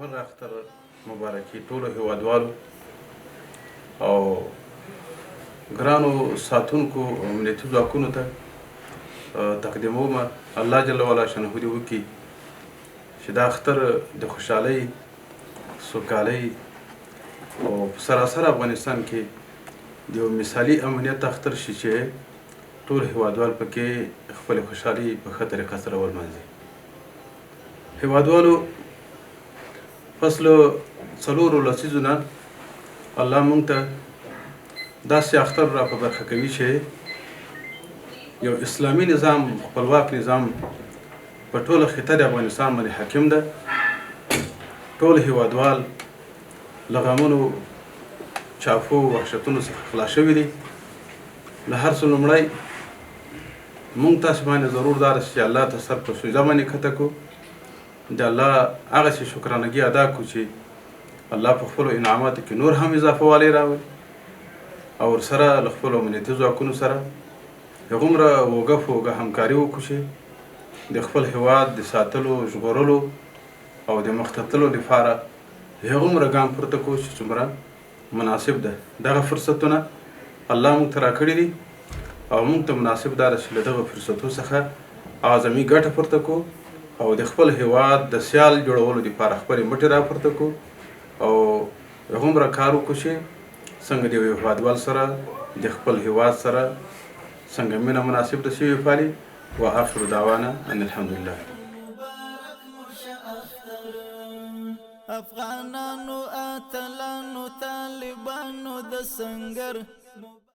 اول اختر مبارکي ټولو هیوادوالو او ګرانو ساتونکو امنیتي ځواکونو ته تقدیموم. الله جل وعلا شانه دې وکړي چې دا اختر د خوشحالۍ سوکالۍ او په سراسر افغانستان کې د یو مثالي امنیت اختر شي چې ټول هیوادوال پکې خپل خوشحالي په ښه طریقه سره ولمانځي. هیوادوالو فصل څلورو لسیزو نه الله مونږ ته داسې اختر را په برخه کوي چې یو اسلامي نظام خپلواک نظام په ټوله خطه د افغانستان باندې حاکم ده. ټول هیوادوال له غمونو چاپو وحشتونو څخه خلاص شوي دي. له هر څه لومړی مونږ تاسې باندې ضرور دا ده چې الله ته سر په سجده باندې کښته کړو، د الله هغسې شکرانګي ادا کړو چې الله په خپلو انعاماتو کې نور هم اضافه والی راولي او ورسره له خپلو امنیتي ځواکونو سره هغومره اوږه په اوږه همکاري وکړو چې د خپل هیواد د ساتلو ژغورلو او د مخته تللو لپاره هغومره ګام پورته کړو چې څومره مناسب ده. دغه فرصتونه الله موږ ته راکړي دي او موږ ته مناسب دا ده چې له دغه فرصتو څخه اعظمي ګټه پورته کړو او د خپل هیواد د سیال جوړولو لپاره خپلې مټې راپورته کړو او هغومره کار وکړو چې څنګه د یو هیوادوال سره د خپل هیواد سره څنګه مینه مناسب ده شوې پالي. واخر دعوانا ان الحمدلله. افغانانو اتلانو طالبانو د سنگر